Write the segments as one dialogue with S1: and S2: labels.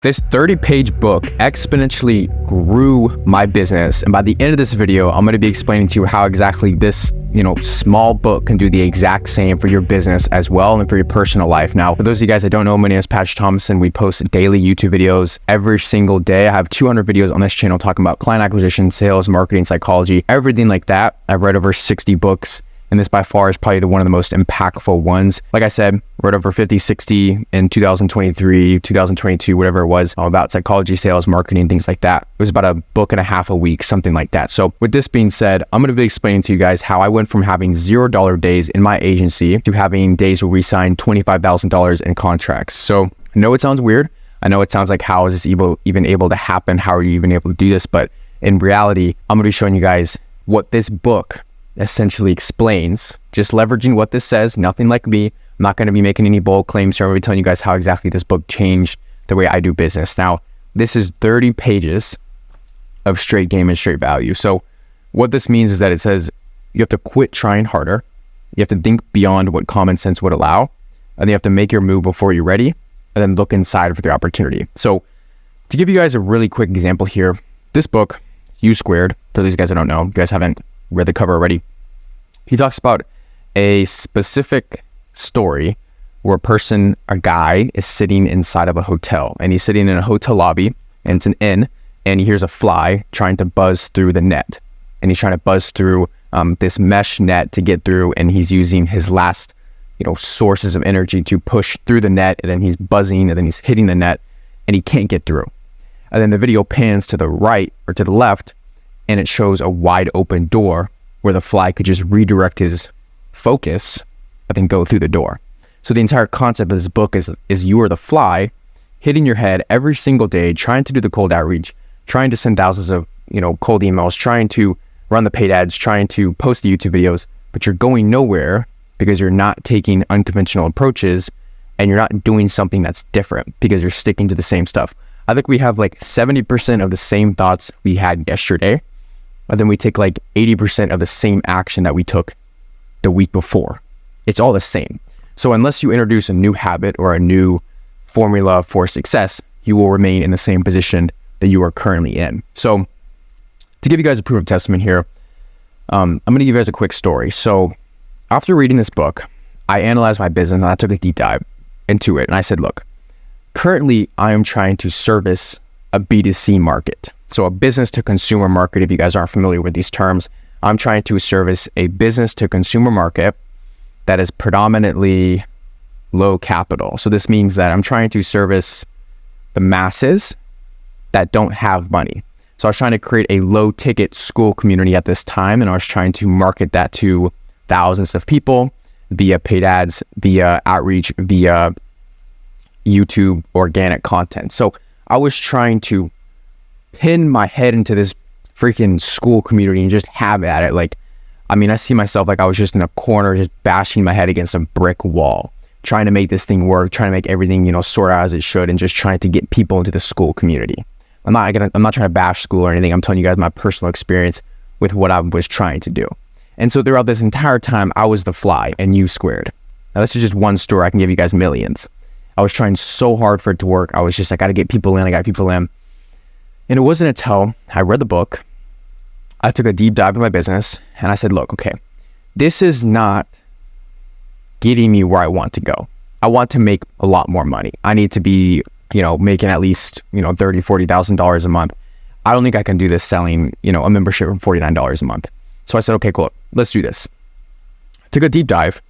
S1: This 30-page book exponentially grew my business. And by the end of this video, I'm going to be explaining to you how exactly this, small book can do the exact same for your business as well and for your personal life. Now, for those of you guys that don't know, my name is Thomason. We post daily YouTube videos every single day. I have 200 videos on this channel talking about client acquisition, sales, marketing, psychology, everything like that. I've read over 60 books. And this by far is probably one of the most impactful ones. Like I said, read over 50, 60 in 2023, 2022, whatever it was, about psychology, sales, marketing, things like that. It was about a book and a half a week, something like that. So with this being said, I'm going to be explaining to you guys how I went from having $0 days in my agency to having days where we signed $25,000 in contracts. So I know it sounds weird. I know it sounds like, how is this even able to happen? How are you even able to do this? But in reality, I'm going to be showing you guys what this book essentially explains, just leveraging what this says, nothing like me. I'm not going to be making any bold claims here. I'm going to be telling you guys how exactly this book changed the way I do business. Now, this is 30 pages of straight game and straight value. So what this means is that it says you have to quit trying harder. You have to think beyond what common sense would allow. And you have to make your move before you're ready, and then look inside for the opportunity. So to give you guys a really quick example here, this book, U Squared, for these guys that don't know, you guys haven't read the cover already, he talks about a specific story where a guy is sitting inside of a hotel, and he's sitting in a hotel lobby, and it's an inn, and he hears a fly trying to buzz through the net, and he's trying to buzz through this mesh net to get through, and he's using his last sources of energy to push through the net, and then he's buzzing, and then he's hitting the net, and he can't get through. And then the video pans to the right or to the left, and it shows a wide open door where the fly could just redirect his focus and then go through the door. So the entire concept of this book is you are the fly hitting your head every single day, trying to do the cold outreach, trying to send thousands of cold emails, trying to run the paid ads, trying to post the YouTube videos, but you're going nowhere because you're not taking unconventional approaches, and you're not doing something that's different because you're sticking to the same stuff. I think we have like 70% of the same thoughts we had yesterday, and then we take like 80% of the same action that we took the week before. It's all the same. So unless you introduce a new habit or a new formula for success, you will remain in the same position that you are currently in. So to give you guys a proof of testament here, I'm going to give you guys a quick story. So after reading this book, I analyzed my business and I took a deep dive into it. And I said, look, currently I am trying to service a B2C market. So a business to consumer market, if you guys aren't familiar with these terms, I'm trying to service a business to consumer market that is predominantly low capital. So this means that I'm trying to service the masses that don't have money. So I was trying to create a low ticket school community at this time, and I was trying to market that to thousands of people via paid ads, via outreach, via YouTube organic content. So I was trying to pin my head into this freaking school community and just have at it. I see myself like I was just in a corner, just bashing my head against a brick wall, trying to make this thing work, trying to make everything, sort out as it should, and just trying to get people into the school community. I'm not trying to bash school or anything. I'm telling you guys my personal experience with what I was trying to do. And so throughout this entire time, I was the fly and U Squared. Now this is just one story. I can give you guys millions. I was trying so hard for it to work. I was just, I got to get people in. And it wasn't until I read the book, I took a deep dive into my business, and I said, look, okay, this is not getting me where I want to go. I want to make a lot more money. I need to be, making at least, $30,000, $40,000 a month. I don't think I can do this selling, a membership for $49 a month. So I said, okay, cool, let's do this. I took a deep dive,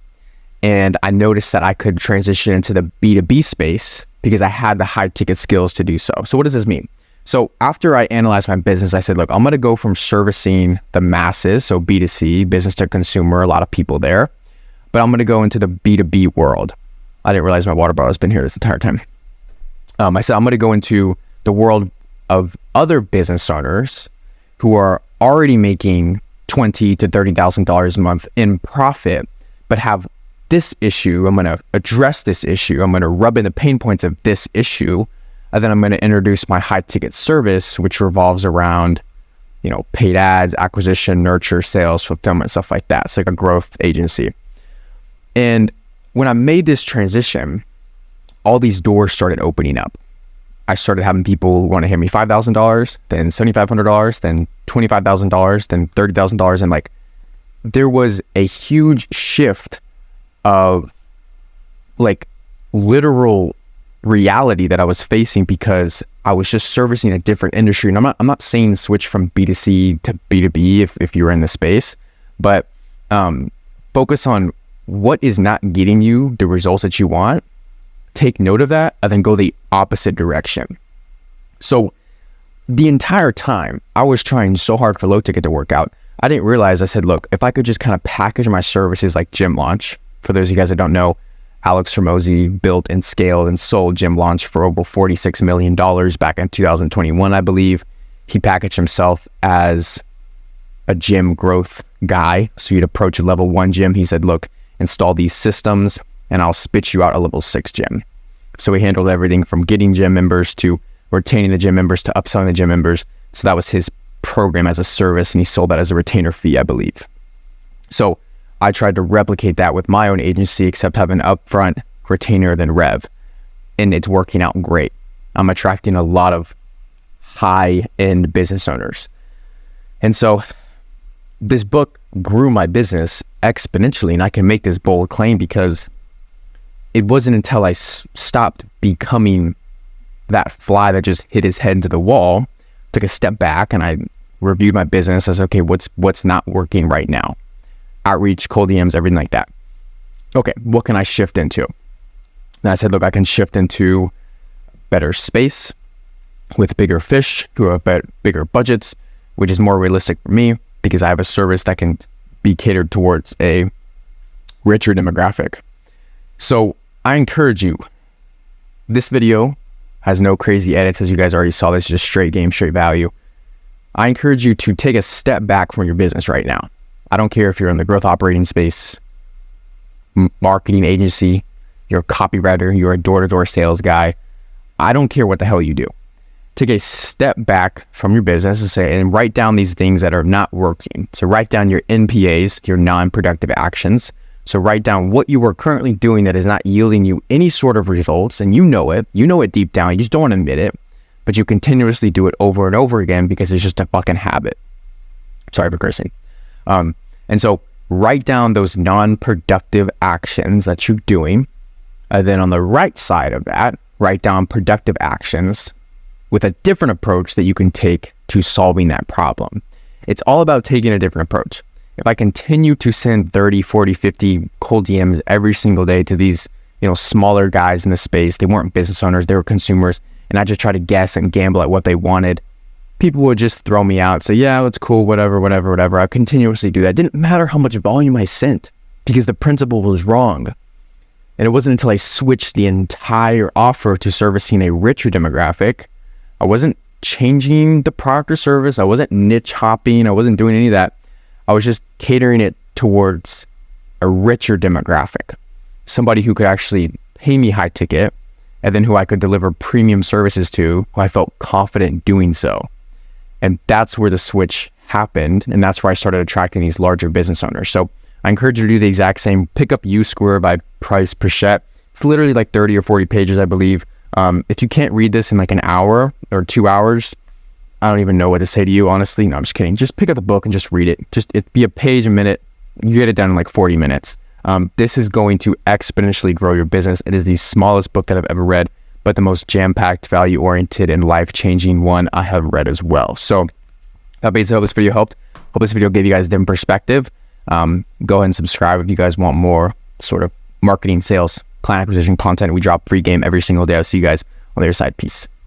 S1: and I noticed that I could transition into the B2B space because I had the high ticket skills to do so. So what does this mean? So after I analyzed my business, I said, look, I'm going to go from servicing the masses, so B2C, business to consumer, a lot of people there, but I'm going to go into the B2B world. I didn't realize my water bottle has been here this entire time. I said, I'm going to go into the world of other business owners who are already making $20,000 to $30,000 a month in profit, but have this issue. I'm going to address this issue. I'm going to rub in the pain points of this issue. And then I'm going to introduce my high ticket service, which revolves around, paid ads, acquisition, nurture, sales, fulfillment, stuff like that. It's like a growth agency. And when I made this transition, all these doors started opening up. I started having people want to hand me $5,000, then $7,500, then $25,000, then $30,000. And like, there was a huge shift of like literal reality that I was facing because I was just servicing a different industry. And I'm not saying switch from B2C to B2B if you're in the space, but focus on what is not getting you the results that you want. Take note of that and then go the opposite direction. So the entire time I was trying so hard for low ticket to work out, I didn't realize, I said, look, if I could just kind of package my services like Gym Launch. For those of you guys that don't know, Alex Hormozi built and scaled and sold Gym Launch for over $46 million back in 2021, I believe. He packaged himself as a gym growth guy. So you'd approach a level 1 gym. He said, look, install these systems and I'll spit you out a level 6 gym. So he handled everything from getting gym members to retaining the gym members to upselling the gym members. So that was his program as a service, and he sold that as a retainer fee, I believe. So I tried to replicate that with my own agency, except having upfront, retainer, then rev. And it's working out great. I'm attracting a lot of high-end business owners. And so this book grew my business exponentially, and I can make this bold claim because it wasn't until I stopped becoming that fly that just hit his head into the wall, took a step back, and I reviewed my business as, okay, what's not working right now? Outreach, cold DMs, everything like that. Okay, what can I shift into? And I said, look, I can shift into better space with bigger fish who have bigger budgets, which is more realistic for me because I have a service that can be catered towards a richer demographic. So I encourage you, this video has no crazy edits, as you guys already saw. This is just straight game, straight value. I encourage you to take a step back from your business right now. I don't care if you're in the growth operating space, marketing agency, you're a copywriter, you're a door-to-door sales guy. I don't care what the hell you do. Take a step back from your business and write down these things that are not working. So write down your NPAs, your non-productive actions. So write down what you are currently doing that is not yielding you any sort of results, and you know it deep down, you just don't want to admit it, but you continuously do it over and over again because it's just a fucking habit. Sorry for cursing. And so write down those non-productive actions that you're doing. And then on the right side of that, write down productive actions with a different approach that you can take to solving that problem. It's all about taking a different approach. If I continue to send 30, 40, 50 cold DMs every single day to these, smaller guys in the space, they weren't business owners, they were consumers, and I just try to guess and gamble at what they wanted, people would just throw me out, say, yeah, it's cool, whatever. I continuously do that. It didn't matter how much volume I sent because the principle was wrong. And it wasn't until I switched the entire offer to servicing a richer demographic. I wasn't changing the product or service. I wasn't niche hopping. I wasn't doing any of that. I was just catering it towards a richer demographic, somebody who could actually pay me high ticket and then who I could deliver premium services to, who I felt confident doing so. And that's where the switch happened. And that's where I started attracting these larger business owners. So I encourage you to do the exact same. Pick up U-Square by Price Pritchett. It's literally like 30 or 40 pages, I believe. If you can't read this in like an hour or 2 hours, I don't even know what to say to you, honestly. No, I'm just kidding. Just pick up the book and just read it. It'd be a page a minute. You get it done in like 40 minutes. This is going to exponentially grow your business. It is the smallest book that I've ever read, but the most jam-packed, value-oriented, and life-changing one I have read as well. So that being said, I hope this video helped. Hope this video gave you guys a different perspective. Go ahead and subscribe if you guys want more sort of marketing, sales, client acquisition content. We drop free game every single day. I'll see you guys on the other side. Peace.